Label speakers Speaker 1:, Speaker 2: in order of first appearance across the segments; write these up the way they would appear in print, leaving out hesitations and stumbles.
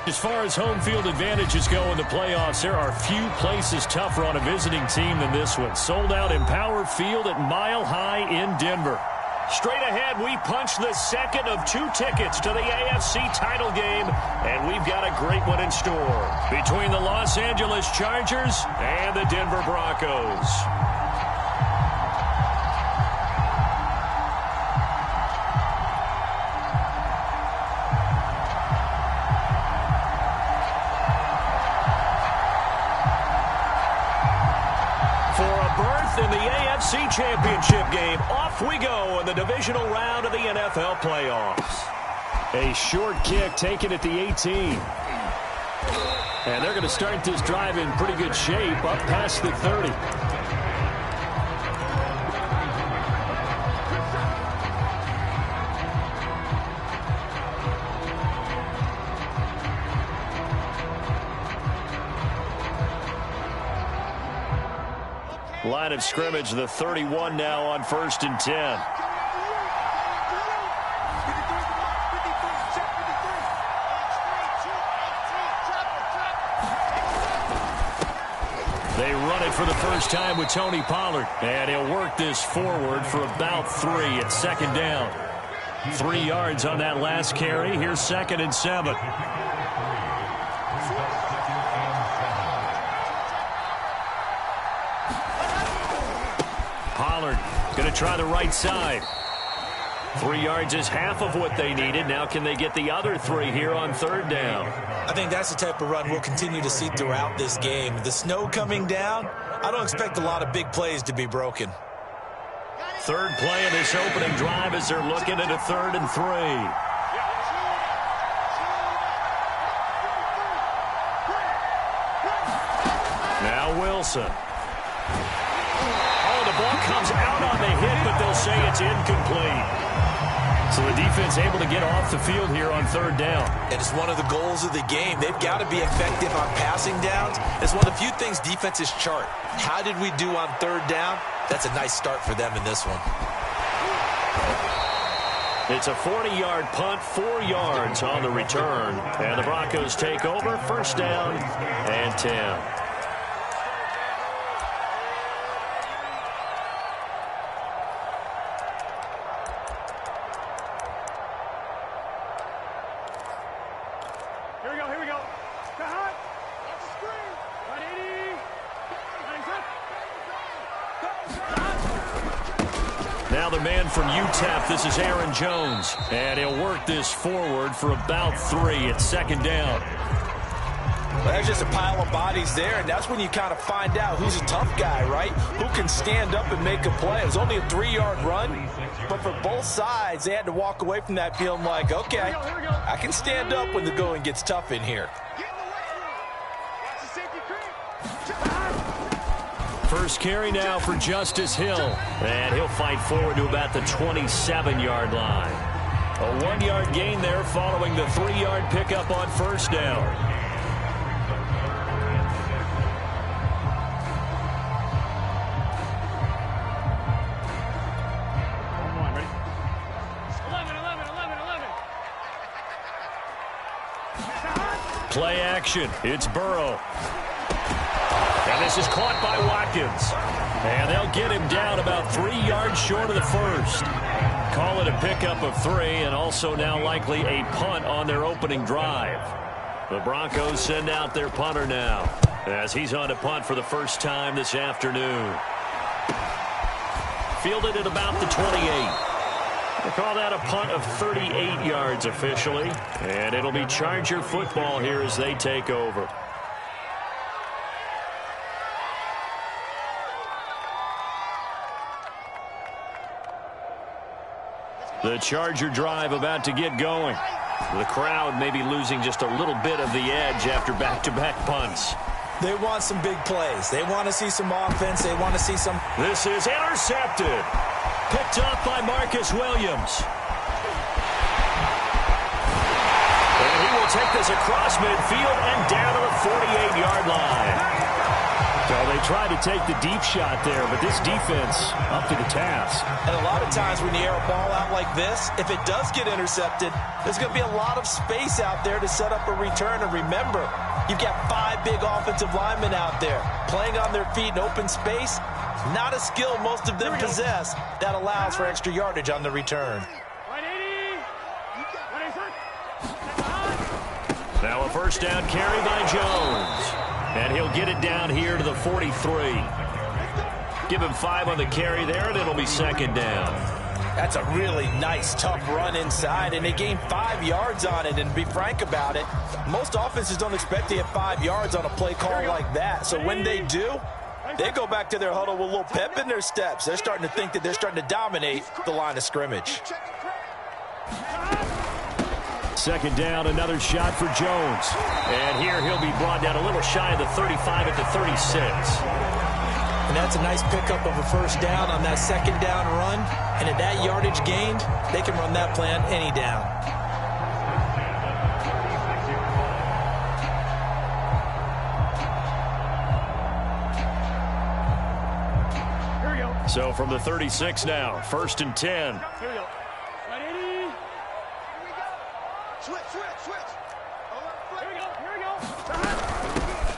Speaker 1: As far as home field advantages go in the playoffs, there are few places tougher on a visiting team than this one. Sold out Empower Field at Mile High in Denver. Straight ahead, we punch the second of 2 tickets to the AFC title game, and we've got a great one in store between the Los Angeles Chargers and the Denver Broncos. In the AFC Championship game, off we go in the divisional round of the NFL playoffs. A short kick taken at the 18. And they're going to start this drive in pretty good shape up past the 30. Line of scrimmage, the 31 now on 1st and 10. They run it for the first time with Tony Pollard. And he'll work this forward for about 3 at 2nd down. 3 yards on that last carry. Here's 2nd and 7. Pollard going to try the right side. 3 yards is half of what they needed. Now can they get the other 3 here on 3rd down?
Speaker 2: I think that's the type of run we'll continue to see throughout this game. The snow coming down, I don't expect a lot of big plays to be broken.
Speaker 1: 3rd play of this opening drive as they're looking at a 3rd and 3. Now Wilson. The ball comes out on the hit, but they'll say it's incomplete. So the defense able to get off the field here on 3rd down.
Speaker 2: And it's one of the goals of the game. They've got to be effective on passing downs. It's one of the few things defenses chart. How did we do on 3rd down? That's a nice start for them in this one.
Speaker 1: It's a 40-yard punt, 4 yards on the return. And the Broncos take over, 1st down and 10. Now the man from UTEP, this is Aaron Jones. And he'll work this forward for about 3 at 2nd down.
Speaker 2: Well, there's just a pile of bodies there, and that's when you kind of find out who's a tough guy, right? Who can stand up and make a play. It was only a 3-yard run, but for both sides, they had to walk away from that feeling like, okay, I can stand up when the going gets tough in here.
Speaker 1: First carry now for Justice Hill. And he'll fight forward to about the 27-yard line. A 1-yard gain there following the 3-yard pickup on 1st down. Play action. It's Burrow. And this is caught by Watkins. And they'll get him down about 3 yards short of the 1st. Call it a pickup of 3, and also now likely a punt on their opening drive. The Broncos send out their punter now as he's on to punt for the first time this afternoon. Fielded at about the 28. They call that a punt of 38 yards officially. And it'll be Charger football here as they take over. The Charger drive about to get going. The crowd may be losing just a little bit of the edge after back-to-back punts.
Speaker 2: They want some big plays. They want to see some offense. They want to see some...
Speaker 1: This is intercepted. Picked up by Marcus Williams. And he will take this across midfield and down to the 48-yard line. So they tried to take the deep shot there, but this defense up to the task.
Speaker 2: And a lot of times when you air a ball out like this, if it does get intercepted, there's going to be a lot of space out there to set up a return. And remember, you've got 5 big offensive linemen out there playing on their feet in open space. Not a skill most of them possess that allows for extra yardage on the return.
Speaker 1: Now a first down carry by Jones. And he'll get it down here to the 43. Give him 5 on the carry there, and it'll be second down.
Speaker 2: That's a really nice, tough run inside, and they gained 5 yards on it. And to be frank about it, most offenses don't expect to get 5 yards on a play call like that. So when they do, they go back to their huddle with a little pep in their steps. They're starting to think that they're starting to dominate the line of scrimmage.
Speaker 1: Second down, another shot for Jones. And here he'll be brought down a little shy of the 35 at the 36.
Speaker 2: And that's a nice pickup of a first down on that second down run. And at that yardage gained, they can run that play on any down.
Speaker 1: So from the 36 now, first and 10.
Speaker 3: Here we go.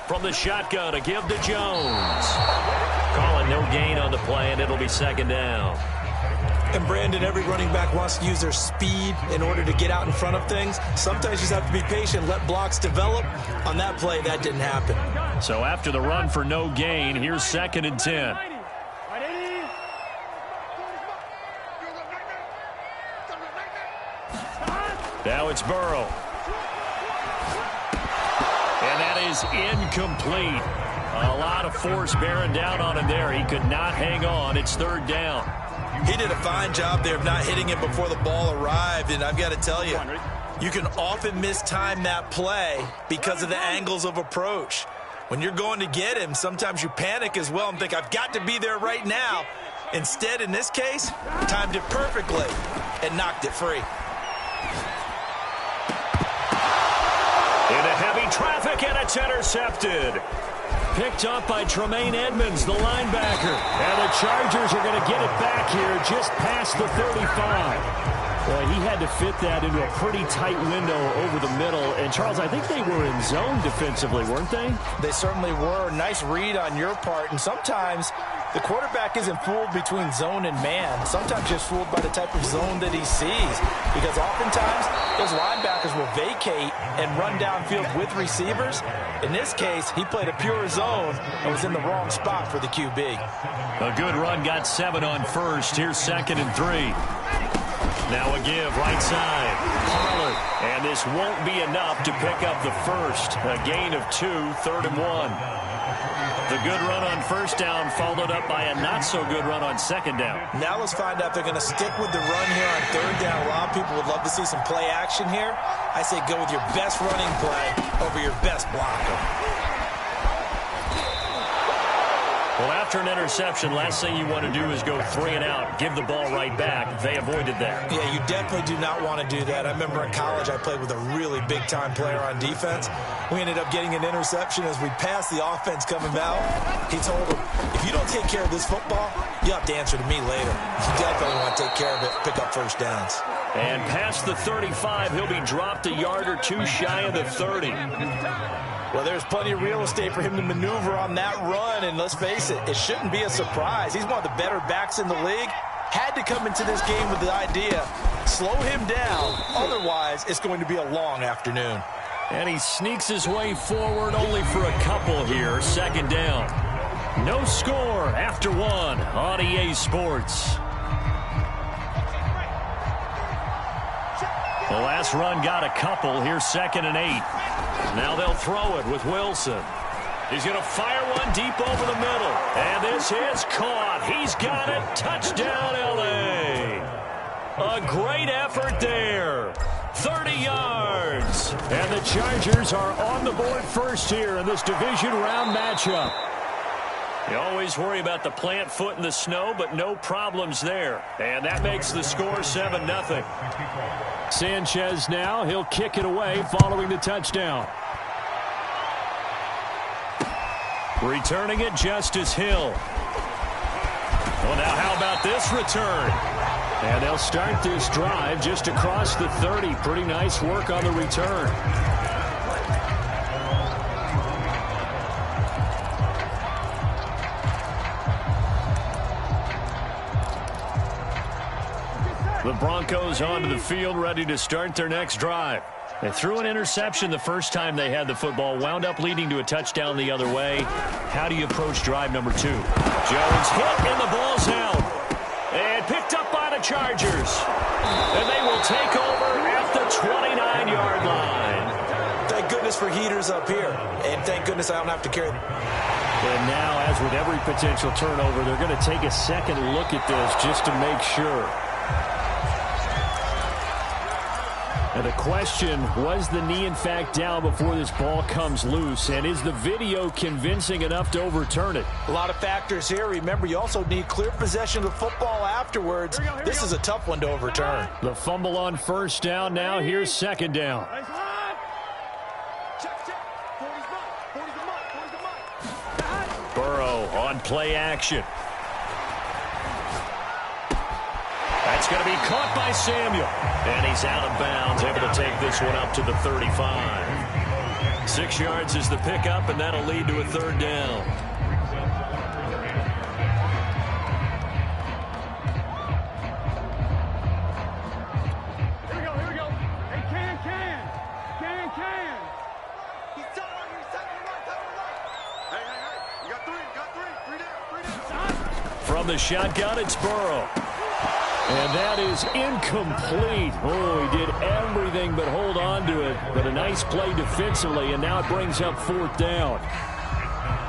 Speaker 1: From the shotgun, a give to Jones. Calling no gain on the play, and it'll be second down.
Speaker 2: And Brandon, every running back wants to use their speed in order to get out in front of things. Sometimes you just have to be patient, let blocks develop. On that play, that didn't happen.
Speaker 1: So after the run for no gain, here's second and 10. Now it's Burrow. And that is incomplete. A lot of force bearing down on him there. He could not hang on. It's third down.
Speaker 2: He did a fine job there of not hitting it before the ball arrived. And I've got to tell you, you can often mistime that play because of the angles of approach. When you're going to get him, sometimes you panic as well and think, I've got to be there right now. Instead, in this case, timed it perfectly and knocked it free.
Speaker 1: Into heavy traffic, and it's intercepted. Picked up by Tremaine Edmonds, the linebacker. And the Chargers are going to get it back here just past the 35. Well, he had to fit that into a pretty tight window over the middle. And, Charles, I think they were in zone defensively, weren't they?
Speaker 2: They certainly were. Nice read on your part. And sometimes the quarterback isn't fooled between zone and man. Sometimes just fooled by the type of zone that he sees. Because oftentimes, those linebackers will vacate and run downfield with receivers. In this case, he played a pure zone and was in the wrong spot for the QB.
Speaker 1: A good run, got 7 on first. Here's second and 3. Now a give, right side. Pollard. And this won't be enough to pick up the first. A gain of 2, third and 1. The good run on first down followed up by a not-so-good run on second down.
Speaker 2: Now let's find out if they're going to stick with the run here on third down. A lot of people would love to see some play action here. I say go with your best running play over your best blocker.
Speaker 1: Well, after an interception, last thing you want to do is go 3 and out, give the ball right back. They avoided that.
Speaker 2: Yeah, you definitely do not want to do that. I remember in college I played with a really big-time player on defense. We ended up getting an interception as we passed the offense coming out. He told him, if you don't take care of this football, you'll have to answer to me later. You definitely want to take care of it, pick up first downs.
Speaker 1: And past the 35, he'll be dropped a yard or 2 shy of the 30.
Speaker 2: Well, there's plenty of real estate for him to maneuver on that run, and let's face it, it shouldn't be a surprise. He's one of the better backs in the league. Had to come into this game with the idea, slow him down, otherwise it's going to be a long afternoon.
Speaker 1: And he sneaks his way forward only for a couple here, second down. No score after 1 on EA Sports. The last run got a couple. Here's second and 8. Now they'll throw it with Wilson. He's going to fire one deep over the middle. And this is caught. He's got it. Touchdown, L.A. A great effort there. 30 yards. And the Chargers are on the board first here in this division round matchup. You always worry about the plant foot in the snow, but no problems there. And that makes the score 7-0. Sanchez now, he'll kick it away following the touchdown. Returning it, Justice Hill. Well, now how about this return? And they'll start this drive just across the 30. Pretty nice work on the return. The Broncos onto the field, ready to start their next drive. They threw an interception the first time they had the football, wound up leading to a touchdown the other way. How do you approach drive number 2? Jones hit and the ball's out. And picked up by the Chargers. And they will take over at the 29-yard line.
Speaker 2: Thank goodness for heaters up here. And thank goodness I don't have to carry them.
Speaker 1: And now, as with every potential turnover, they're going to take a second look at this just to make sure. And the question, was the knee in fact down before this ball comes loose? And is the video convincing enough to overturn it?
Speaker 2: A lot of factors here. Remember, you also need clear possession of the football afterwards. This is a tough one to overturn.
Speaker 1: The fumble on first down. Now here's second down. Burrow on play action. That's going to be caught by Samuel. And he's out of bounds, able to take this one up to the 35. 6 yards is the pickup, and that'll lead to a third down.
Speaker 3: Here we go. Hey, Can. He's second right. Hey. You got three down.
Speaker 1: From the shotgun, it's Burrow. And that is incomplete. Oh, he did everything but hold on to it. But a nice play defensively, and now it brings up fourth down.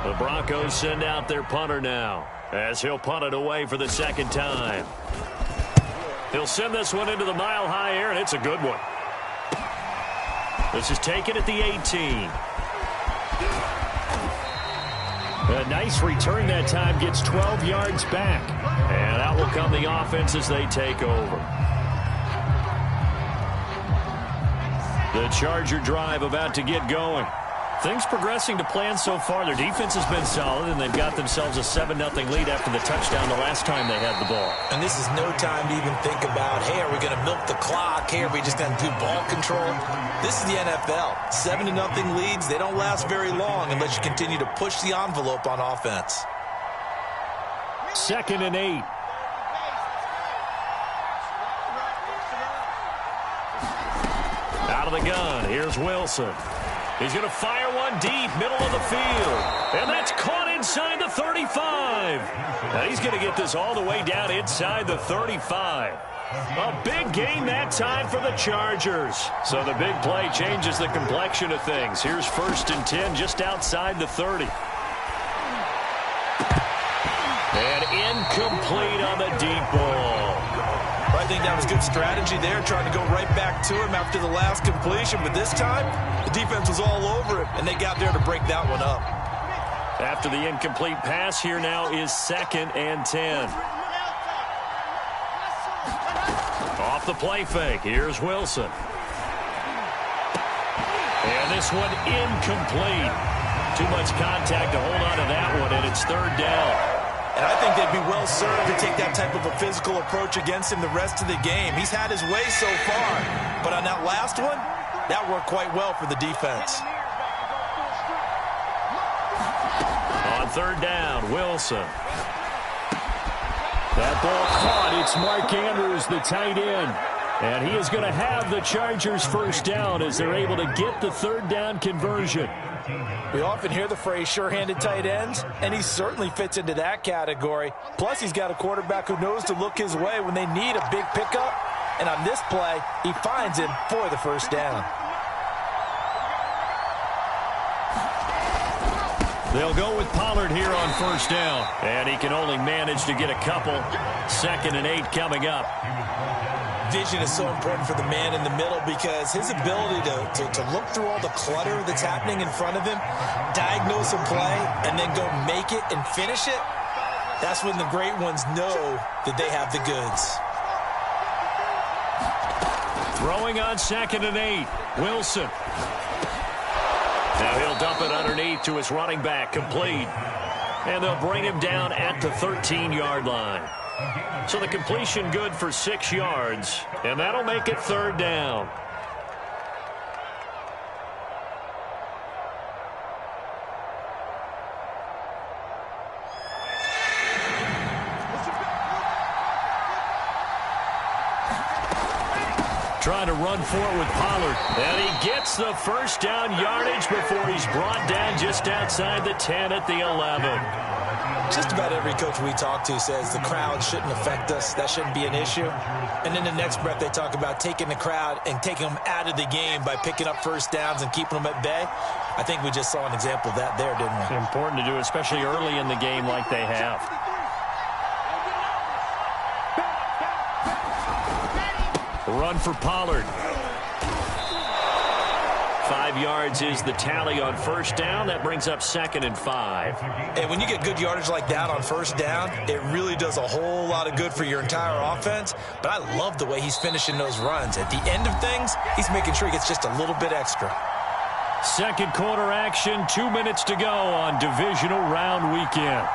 Speaker 1: The Broncos send out their punter now, as he'll punt it away for the second time. He'll send this one into the mile-high air, and it's a good one. This is taken at the 18. A nice return that time, gets 12 yards back. And out will come the offense as they take over. The Charger drive about to get going. Things progressing to plan so far. Their defense has been solid, and they've got themselves a 7-0 lead after the touchdown the last time they had the ball.
Speaker 2: And this is no time to even think about, hey, are we going to milk the clock? Hey, are we just going to do ball control? This is the NFL. 7-0 leads, they don't last very long unless you continue to push the envelope on offense.
Speaker 1: 2nd and 8. Out of the gun, here's Wilson. He's going to fire one deep, middle of the field. And that's caught inside the 35. Now he's going to get this all the way down inside the 35. A big gain that time for the Chargers. So the big play changes the complexion of things. Here's 1st and 10 just outside the 30. And incomplete on the deep ball.
Speaker 2: I think that was good strategy there, trying to go right back to him after the last completion. But this time, the defense was all over it, and they got there to break that one up.
Speaker 1: After the incomplete pass, here now is 2nd and 10. Off the play fake, here's Wilson. And this one incomplete. Too much contact to hold on to that one, and it's 3rd down.
Speaker 2: And I think they'd be well served to take that type of a physical approach against him the rest of the game. He's had his way so far, but on that last one, that worked quite well for the defense.
Speaker 1: On 3rd down, Wilson. That ball caught. It's Mark Andrews, the tight end. And he is going to have the Chargers first down as they're able to get the 3rd down conversion.
Speaker 2: We often hear the phrase sure-handed tight ends, and he certainly fits into that category. Plus, he's got a quarterback who knows to look his way when they need a big pickup. And on this play, he finds him for the first down.
Speaker 1: They'll go with Pollard here on 1st down. And he can only manage to get a couple. 2nd and 8 coming up.
Speaker 2: Vision is so important for the man in the middle because his ability to look through all the clutter that's happening in front of him, diagnose a play, and then go make it and finish it, that's when the great ones know that they have the goods.
Speaker 1: Throwing on 2nd and 8. Wilson. Now he'll dump it underneath to his running back, complete. And they'll bring him down at the 13-yard line. So the completion good for 6 yards, and that'll make it 3rd down. Trying to run for it with Pollard. And he gets the first down yardage before he's brought down just outside the 10 at the 11.
Speaker 2: Just about every coach we talk to says the crowd shouldn't affect us. That shouldn't be an issue. And in the next breath, they talk about taking the crowd and taking them out of the game by picking up first downs and keeping them at bay. I think we just saw an example of that there, didn't we?
Speaker 1: Important to do, especially early in the game like they have. Run for Pollard. 5 yards is the tally on first down. That brings up 2nd and 5.
Speaker 2: And when you get good yardage like that on first down, it really does a whole lot of good for your entire offense. But I love the way he's finishing those runs. At the end of things, he's making sure he gets just a little bit extra.
Speaker 1: Second quarter action, 2 minutes to go on divisional round weekend.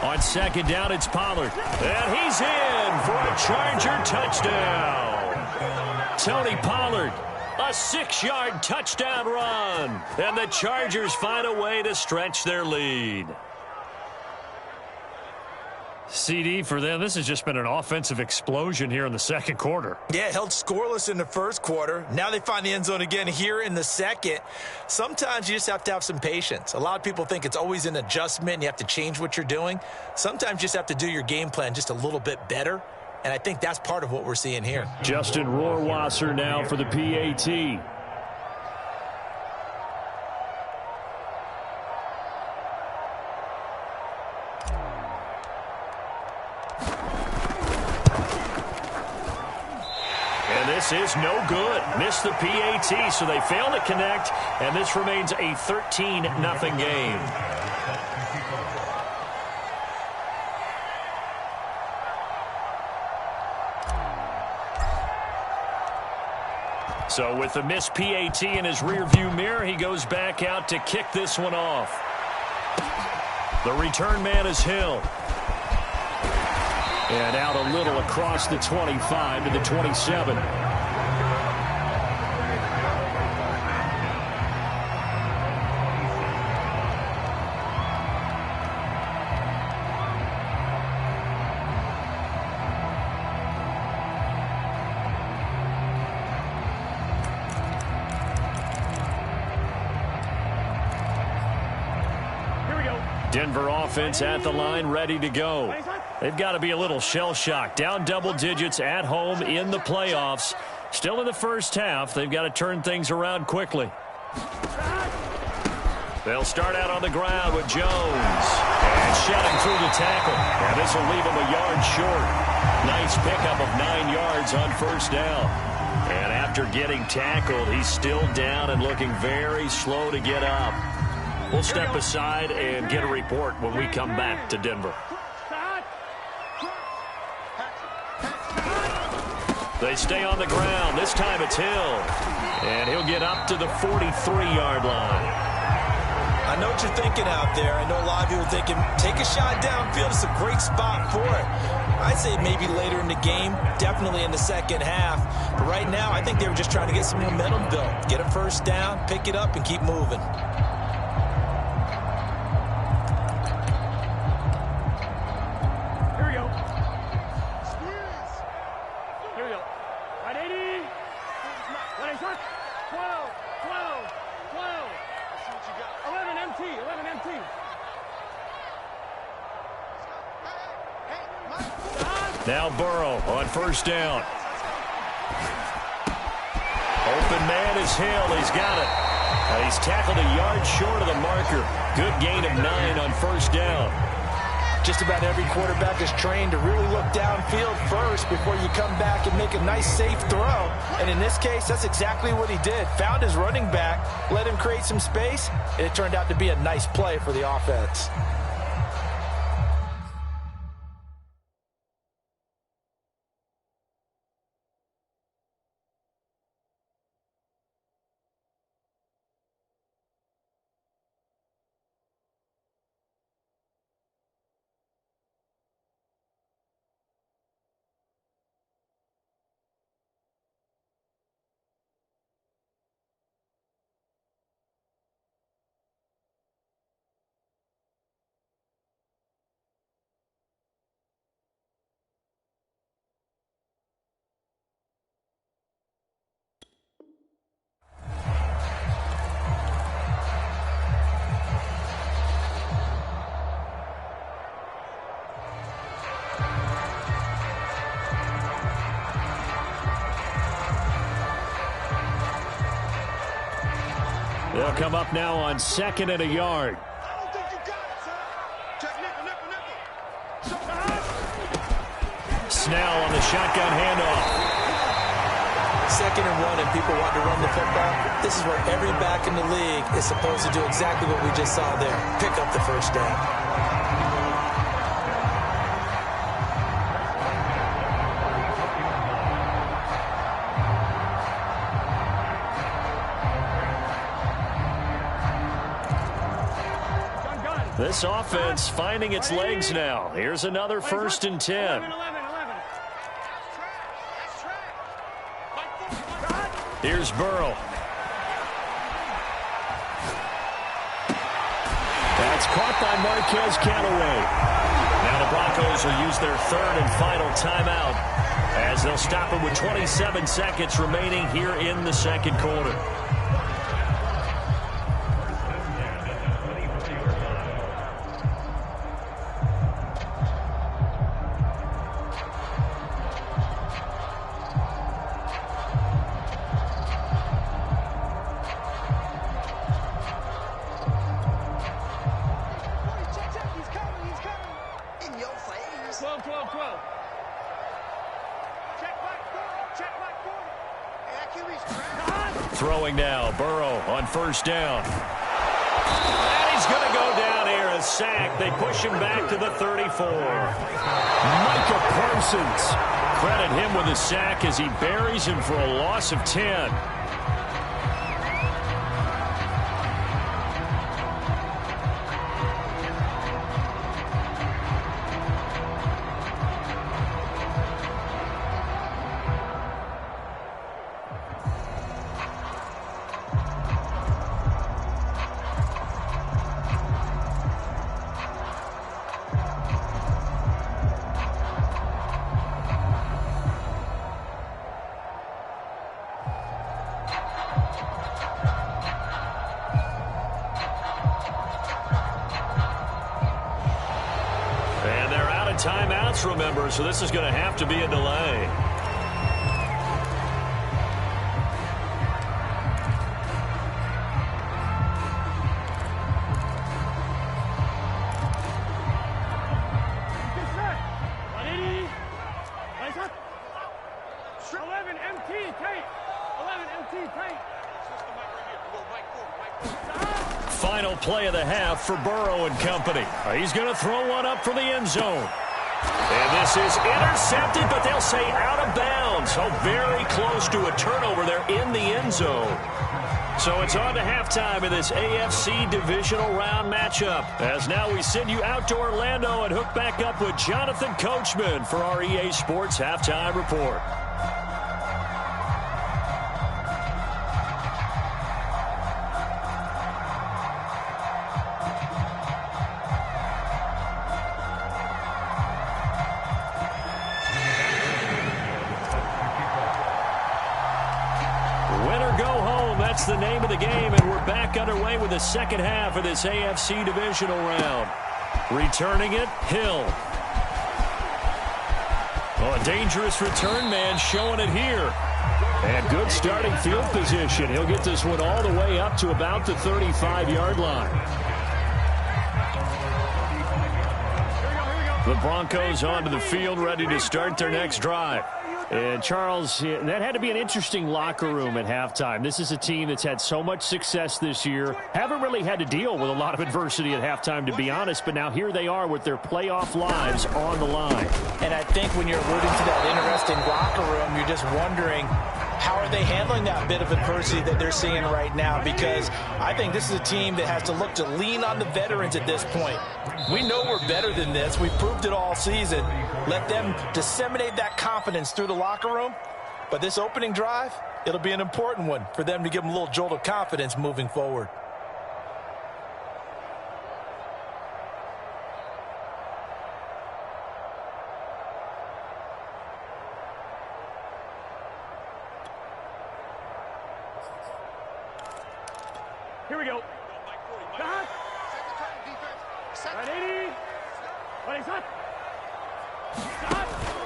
Speaker 1: On second down, it's Pollard. And he's in for a Charger touchdown. Tony Pollard, a 6-yard touchdown run. And the Chargers find a way to stretch their lead. CD, for them, this has just been an offensive explosion here in the second quarter.
Speaker 2: Yeah, held scoreless in the first quarter. Now they find the end zone again here in the second. Sometimes you just have to have some patience. A lot of people think it's always an adjustment. You have to change what you're doing. Sometimes you just have to do your game plan just a little bit better. And I think that's part of what we're seeing here.
Speaker 1: Justin Rohrwasser now for the PAT. This is no good. Missed the PAT, so they fail to connect, and this remains a 13-0 game. So with the missed PAT in his rearview mirror, he goes back out to kick this one off. The return man is Hill. And out a little across the 25 to the 27. Denver offense at the line, ready to go. They've got to be a little shell-shocked. Down double digits at home in the playoffs. Still in the first half. They've got to turn things around quickly. They'll start out on the ground with Jones. And shouting through the tackle. And this will leave him a yard short. Nice pickup of 9 yards on first down. And after getting tackled, he's still down and looking very slow to get up. We'll step aside and get a report when we come back to Denver. They stay on the ground. This time it's Hill. And he'll get up to the 43-yard line.
Speaker 2: I know what you're thinking out there. I know a lot of people are thinking, take a shot downfield. It's a great spot for it. I'd say maybe later in the game, definitely in the second half. But right now, I think they were just trying to get some momentum built. Get a first down, pick it up, and keep moving.
Speaker 1: Now Burrow on first down. Open man is Hill. He's got it. He's tackled a yard short of the marker. Good gain of 9 on first down.
Speaker 2: Just about every quarterback is trained to really look downfield first before you come back and make a nice, safe throw. And in this case, that's exactly what he did. Found his running back, let him create some space, and it turned out to be a nice play for the offense.
Speaker 1: They'll come up now on 2nd and a yard.
Speaker 3: I don't think you got it, son. Check nickel.
Speaker 1: Snell on the shotgun handoff.
Speaker 2: 2nd and 1 and people want to run the football. This is where every back in the league is supposed to do exactly what we just saw there. Pick up the first down.
Speaker 1: This offense finding its legs now. Here's another 1st and 10. Here's Burrow. That's caught by Marquez Callaway. Now the Broncos will use their 3rd and final timeout as they'll stop it with 27 seconds remaining here in the 2nd quarter. Throwing now, Burrow on 1st down. And he's going to go down here, a sack. They push him back to the 34. Micah Parsons. Credit him with a sack as he buries him for a loss of 10. Timeouts, remember, so this is going to have to be a delay. Final play of the half for Burrow and company. He's going to throw one up for the end zone. And this is intercepted, but they'll say out of bounds. So very close to a turnover there in the end zone. So it's on to halftime in this AFC divisional round matchup. As now we send you out to Orlando and hook back up with Jonathan Coachman for our EA Sports Halftime Report. That's the name of the game, and we're back underway with the second half of this AFC divisional round. Returning it, Hill. Oh, a dangerous return man showing it here. And good starting field position. He'll get this one all the way up to about the 35-yard line. The Broncos onto the field, ready to start their next drive. And, Charles, that had to be an interesting locker room at halftime. This is a team that's had so much success this year. Haven't really had to deal with a lot of adversity at halftime, to be honest. But now here they are with their playoff lives on the line.
Speaker 2: And I think when you're alluding to that interesting locker room, you're just wondering, how are they handling that bit of adversity that they're seeing right now? Because I think this is a team that has to look to lean on the veterans at this point. We know we're better than this. We've proved it all season. Let them disseminate that confidence through the locker room. But this opening drive, it'll be an important one for them to give them a little jolt of confidence moving forward.
Speaker 1: Here we go.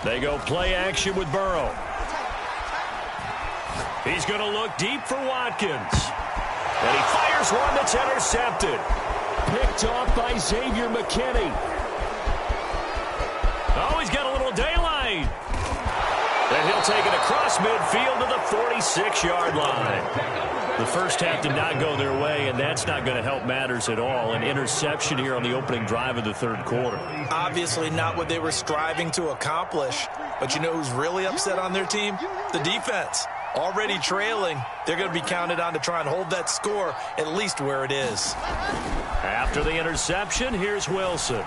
Speaker 1: They go play action with Burrow. He's going to look deep for Watkins. And he fires one that's intercepted. Picked off by Xavier McKinney. Oh, he's got a little daylight. And he'll take it across midfield to the 46-yard line. The first half did not go their way, and that's not going to help matters at all. An interception here on the opening drive of the third quarter.
Speaker 2: Obviously not what they were striving to accomplish. But you know who's really upset on their team? The defense. Already trailing, they're going to be counted on to try and hold that score at least where it is.
Speaker 1: After the interception, here's Wilson.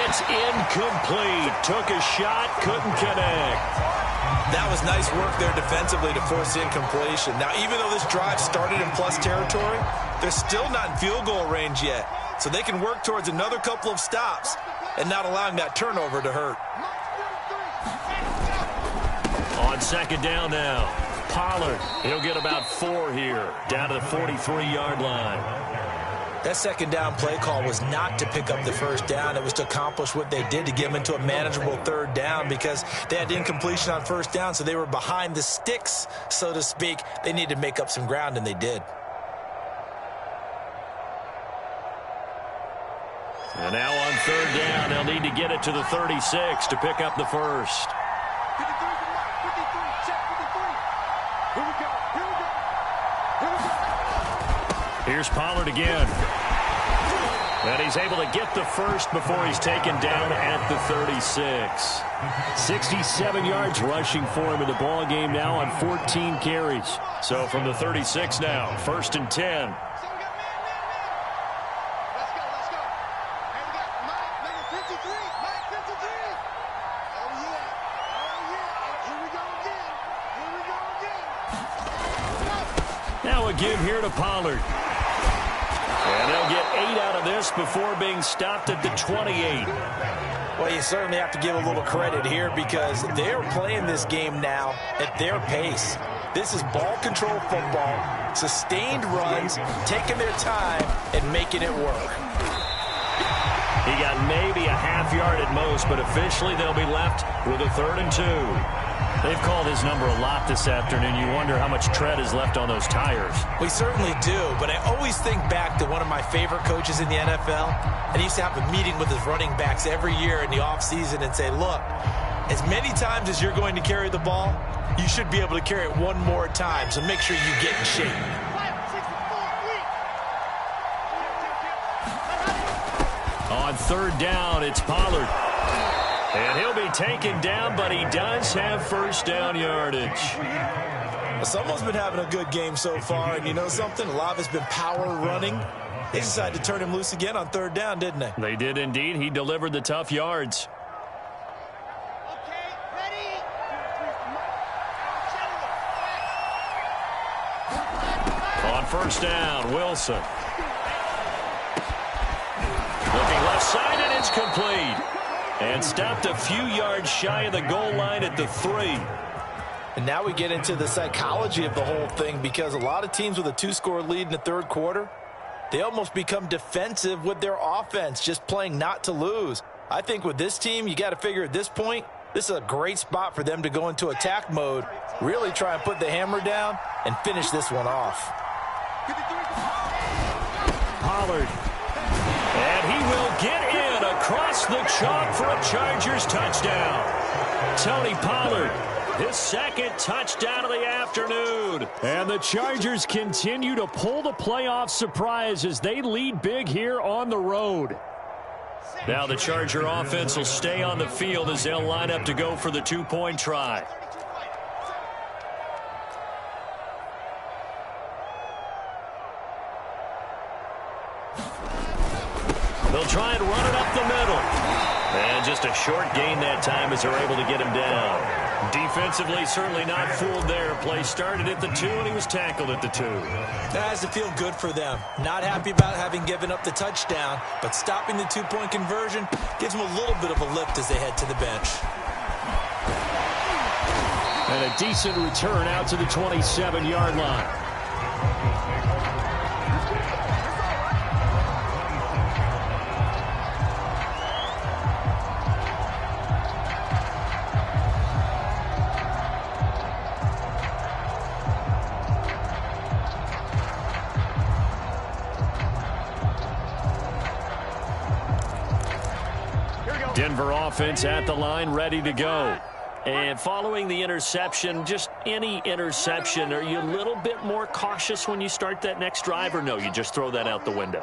Speaker 1: It's incomplete. Took a shot, couldn't connect.
Speaker 2: That was nice work there defensively to force incompletion. Now, even though this drive started in plus territory, they're still not in field goal range yet. So they can work towards another couple of stops and not allowing that turnover to hurt.
Speaker 1: On second down now, Pollard. He'll get about 4 here, down to the 43-yard line.
Speaker 2: That second down play call was not to pick up the first down. It was to accomplish what they did to get them into a manageable third down because they had incompletion on first down, so they were behind the sticks, so to speak. They needed to make up some ground, and they did.
Speaker 1: And now on third down, they'll need to get it to the 36 to pick up the first.
Speaker 3: 53, check 53. Here we go.
Speaker 1: Here's Pollard again. And he's able to get the first before he's taken down at the 36. 67 yards rushing for him in the ball game now on 14 carries. So from the 36 now, 1st and 10.
Speaker 3: Let's go. And we got Mike, number 53. Mike 53. Oh, yeah. Here we go again.
Speaker 1: Now a give here to Pollard. And they'll get 8 out of this before being stopped at the 28.
Speaker 2: Well, you certainly have to give a little credit here because they're playing this game now at their pace. This is ball control football, sustained runs, taking their time and making it work.
Speaker 1: He got maybe a half yard at most, but officially they'll be left with a 3rd and 2. They've called his number a lot this afternoon. You wonder how much tread is left on those tires.
Speaker 2: We certainly do, but I always think back to one of my favorite coaches in the NFL, and he used to have a meeting with his running backs every year in the offseason and say, look, as many times as you're going to carry the ball, you should be able to carry it one more time, so make sure you get in shape.
Speaker 1: On third down, it's Pollard. And he'll be taken down, but he does have first down yardage.
Speaker 2: Someone's been having a good game so far, and you know something? A lot of it's been power running. They decided to turn him loose again on third down, didn't they?
Speaker 1: They did indeed. He delivered the tough yards.
Speaker 3: Okay, ready?
Speaker 1: On first down, Wilson. Looking left side, and it's complete. And stopped a few yards shy of the goal line at the 3.
Speaker 2: And now we get into the psychology of the whole thing because a lot of teams with a 2-score lead in the third quarter, they almost become defensive with their offense, just playing not to lose. I think with this team, you got to figure at this point, this is a great spot for them to go into attack mode, really try and put the hammer down and finish this one off.
Speaker 1: Pollard. And he will get in across the chalk for a Chargers touchdown. Tony Pollard, his second touchdown of the afternoon. And the Chargers continue to pull the playoff surprise as they lead big here on the road. Now the Charger offense will stay on the field as they'll line up to go for the two-point try. They'll try and run it up the middle. And just a short gain that time as they're able to get him down. Defensively, certainly not fooled there. Play started at the 2, and he was tackled at the 2.
Speaker 2: That has to feel good for them. Not happy about having given up the touchdown, but stopping the two-point conversion gives them a little bit of a lift as they head to the bench.
Speaker 1: And a decent return out to the 27-yard line. Denver offense at the line, ready to go. And following the interception, just any interception, are you a little bit more cautious when you start that next drive, or no, you just throw that out the window?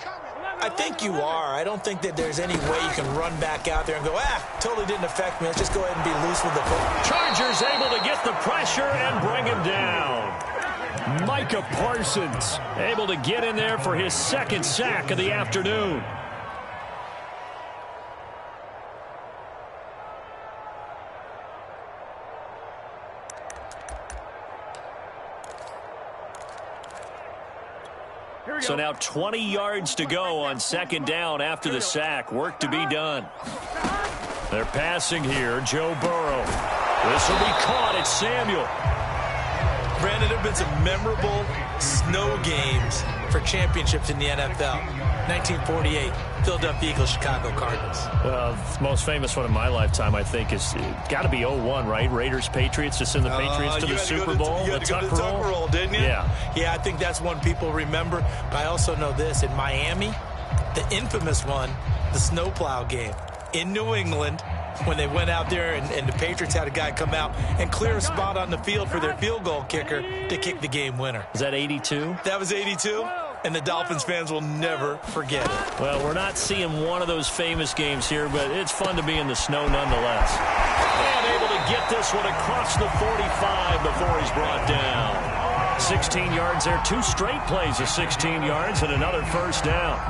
Speaker 2: I think you are. I don't think that there's any way you can run back out there and go, totally didn't affect me. Let's just go ahead and be loose with the football.
Speaker 1: Chargers able to get the pressure and bring him down. Micah Parsons able to get in there for his second sack of the afternoon. So now 20 yards to go on second down after the sack. Work to be done. They're passing here. Joe Burrow. This will be caught. It's Samuel.
Speaker 2: Brandon, there have been some memorable snow games for championships in the NFL. 1948, Philadelphia Eagles, Chicago Cardinals.
Speaker 1: Well, the most famous one in my lifetime, I think, is got to be 01, right? Raiders, Patriots, to send the Patriots to the Super Bowl.
Speaker 2: You had to go to the tuck roll, didn't you? Yeah, I think that's one people remember. But I also know this. In Miami, the infamous one, the snowplow game in New England, when they went out there and the Patriots had a guy come out and clear a spot on the field for their field goal kicker to kick the game winner.
Speaker 1: Is that 82?
Speaker 2: That was 82. And the Dolphins fans will never forget it.
Speaker 1: Well, we're not seeing one of those famous games here, but it's fun to be in the snow nonetheless. And able to get this one across the 45 before he's brought down. 16 yards there. 2 straight plays of 16 yards and another first down.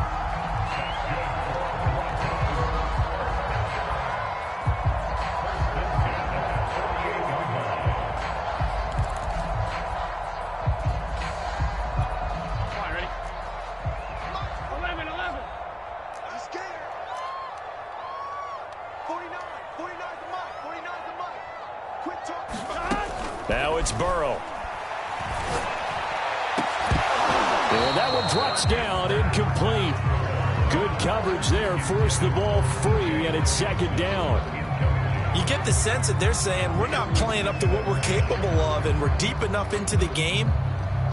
Speaker 1: Now it's Burrow. And that one drops down, incomplete. Good coverage there, forced the ball free, and it's second down.
Speaker 2: You get the sense that they're saying we're not playing up to what we're capable of, and we're deep enough into the game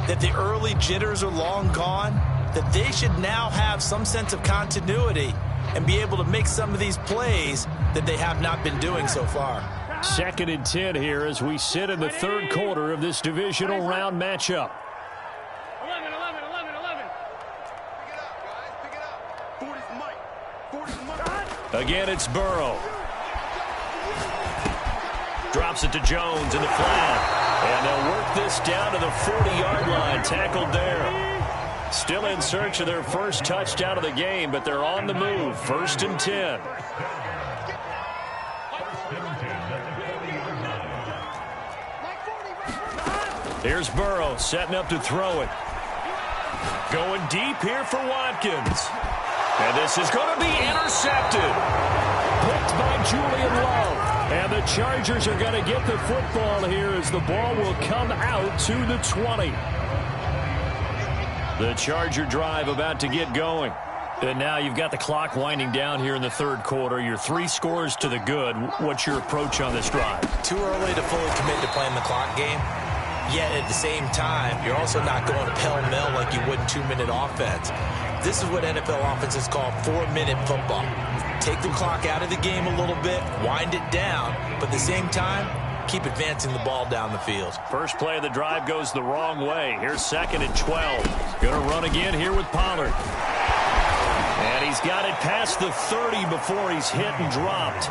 Speaker 2: that the early jitters are long gone, that they should now have some sense of continuity and be able to make some of these plays that they have not been doing so far.
Speaker 1: 2nd and 10 here as we sit in the third quarter of this divisional round matchup.
Speaker 3: 11. Pick it up, guys. Pick it up. 40's Mike. 40's Mike.
Speaker 1: Again, it's Burrow. Drops it to Jones in the flat. And they'll work this down to the 40-yard line. Tackled there. Still in search of their first touchdown of the game, but they're on the move. 1st and 10. Here's Burrow setting up to throw it. Going deep here for Watkins. And this is going to be intercepted. Picked by Julian Love. And the Chargers are going to get the football here as the ball will come out to the 20. The Charger drive about to get going. And now you've got the clock winding down here in the third quarter. You're 3 scores to the good. What's your approach on this drive?
Speaker 2: Too early to fully commit to playing the clock game. Yet at the same time, you're also not going pell-mell like you would in 2-minute offense. This is what NFL offenses call 4-minute football. Take the clock out of the game a little bit, wind it down, but at the same time, keep advancing the ball down the field.
Speaker 1: First play of the drive goes the wrong way. Here's 2nd and 12. Going to run again here with Pollard. And he's got it past the 30 before he's hit and dropped.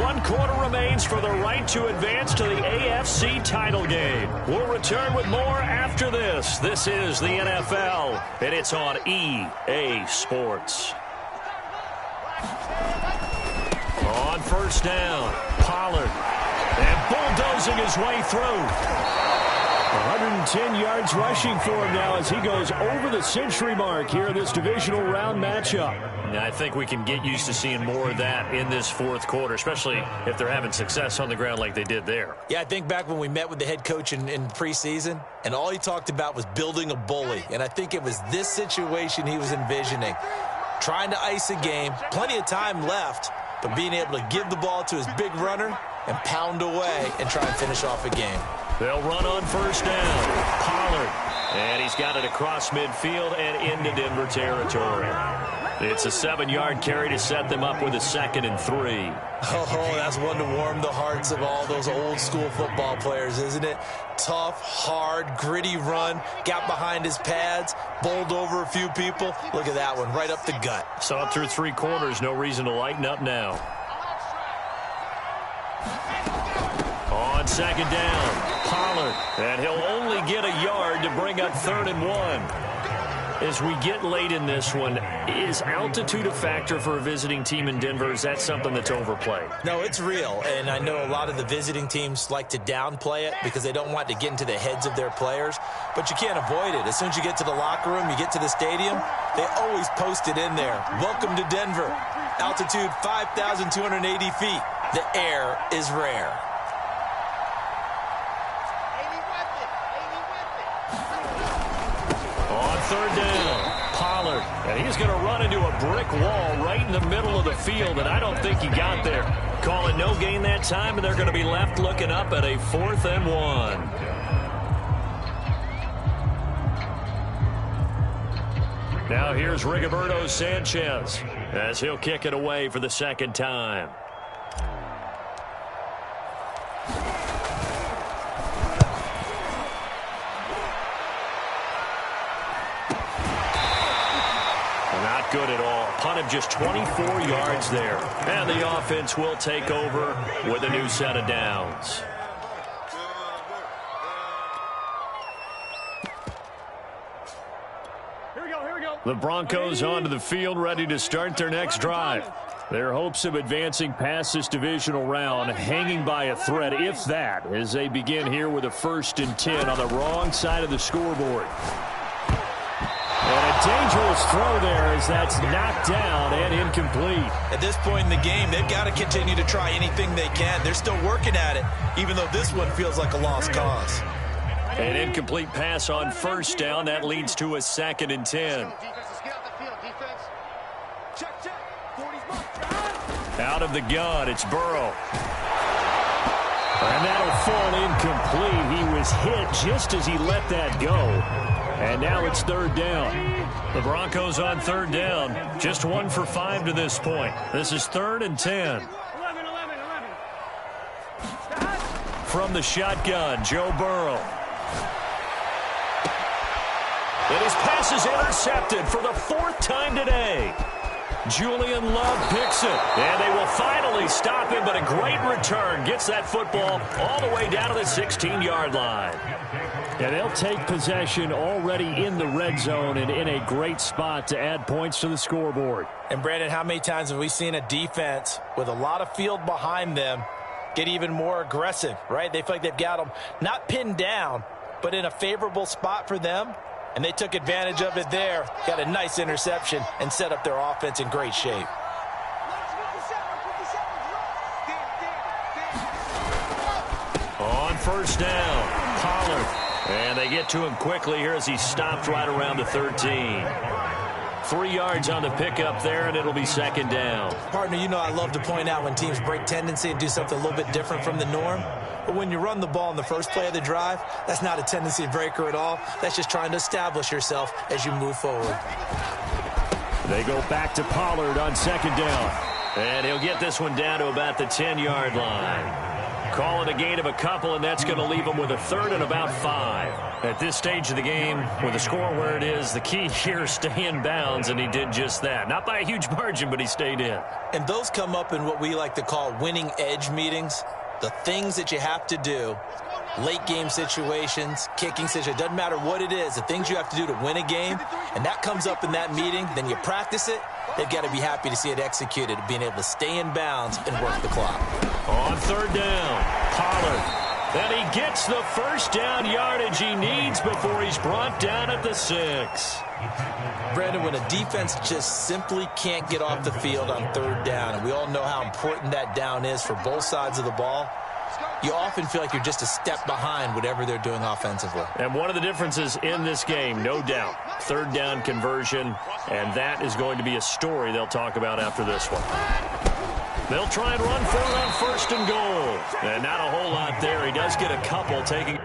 Speaker 1: One quarter remains for the right to advance to the AFC title game. We'll return with more after this. This is the NFL, and it's on EA Sports. On first down, Pollard. And bulldozing his way through. 110 yards rushing for him now as he goes over the century mark here in this divisional round matchup. I think we can get used to seeing more of that in this fourth quarter, especially if they're having success on the ground like they did there.
Speaker 2: Yeah, I think back when we met with the head coach in preseason, and all he talked about was building a bully. And I think it was this situation he was envisioning. Trying to ice a game, plenty of time left, but being able to give the ball to his big runner and pound away and try and finish off a game.
Speaker 1: They'll run on first down. Pollard. And he's got it across midfield and into Denver territory. It's a 7-yard carry to set them up with a 2nd and 3.
Speaker 2: Oh, that's one to warm the hearts of all those old school football players, isn't it? Tough, hard, gritty run. Got behind his pads, bowled over a few people. Look at that one, right up the gut.
Speaker 1: Saw it through 3 quarters. No reason to lighten up now. On 2nd down, Pollard. And he'll only get a yard to bring up 3rd and 1. As we get late in this one, is altitude a factor for a visiting team in Denver? Is that something that's overplayed?
Speaker 2: No, it's real, and I know a lot of the visiting teams like to downplay it because they don't want to get into the heads of their players, but you can't avoid it. As soon as you get to the locker room, you get to the stadium, they always post it in there. Welcome to Denver. Altitude 5,280 feet. The air is rare.
Speaker 1: On 3rd down, Pollard. And he's going to run into a brick wall right in the middle of the field, and I don't think he got there. Calling no gain that time, and they're going to be left looking up at a 4th and 1. Now here's Rigoberto Sanchez as he'll kick it away for the 2nd time. Not good at all. Punt of just 24 yards there. And the offense will take over with a new set of downs. The Broncos onto the field, ready to start their next drive. Their hopes of advancing past this divisional round hanging by a thread, if that, as they begin here with a 1st and 10 on the wrong side of the scoreboard. And a dangerous throw there as that's knocked down and incomplete.
Speaker 2: At this point in the game, they've got to continue to try anything they can. They're still working at it, even though this one feels like a lost cause.
Speaker 1: An incomplete pass on 1st down. That leads to a 2nd and 10. Out of the gun, it's Burrow. And that'll fall incomplete. He was hit just as he let that go. And now it's 3rd down. The Broncos on 3rd down. Just 1 for 5 to this point. This is 3rd and 10. From the shotgun, Joe Burrow. And his pass is intercepted for the 4th time today. Julian Love picks it. And they will finally stop him, but a great return. Gets that football all the way down to the 16-yard line. And they'll take possession already in the red zone and in a great spot to add points to the scoreboard.
Speaker 2: And, Brandon, how many times have we seen a defense with a lot of field behind them get even more aggressive, right? They feel like they've got them not pinned down, but in a favorable spot for them. And they took advantage of it there. Got a nice interception and set up their offense in great shape.
Speaker 1: On 1st down, Pollard. And they get to him quickly here as he stopped right around the 13. 3 yards on the pickup there, and it'll be second down.
Speaker 2: Partner, you know I love to point out when teams break tendency and do something a little bit different from the norm. But when you run the ball in the first play of the drive, that's not a tendency breaker at all. That's just trying to establish yourself as you move forward.
Speaker 1: They go back to Pollard on second down. And he'll get this one down to about the 10-yard line. Call it a gain of a couple, and that's going to leave them with a third and about 5. At this stage of the game, with the score where it is, the key here is stay in bounds, and he did just that. Not by a huge margin, but he stayed in.
Speaker 2: And those come up in what we like to call winning edge meetings. The things that you have to do, late game situations, kicking situations, doesn't matter what it is, the things you have to do to win a game, and that comes up in that meeting, then you practice it. They've got to be happy to see it executed, being able to stay in bounds and work the clock.
Speaker 1: On third down, Pollard. And he gets the first down yardage he needs before he's brought down at the 6.
Speaker 2: Brandon, when a defense just simply can't get off the field on third down, and we all know how important that down is for both sides of the ball, you often feel like you're just a step behind whatever they're doing offensively.
Speaker 1: And one of the differences in this game, no doubt, third down conversion, and that is going to be a story they'll talk about after this one. They'll try and run for it on first and goal. And not a whole lot there. He does get a couple taking...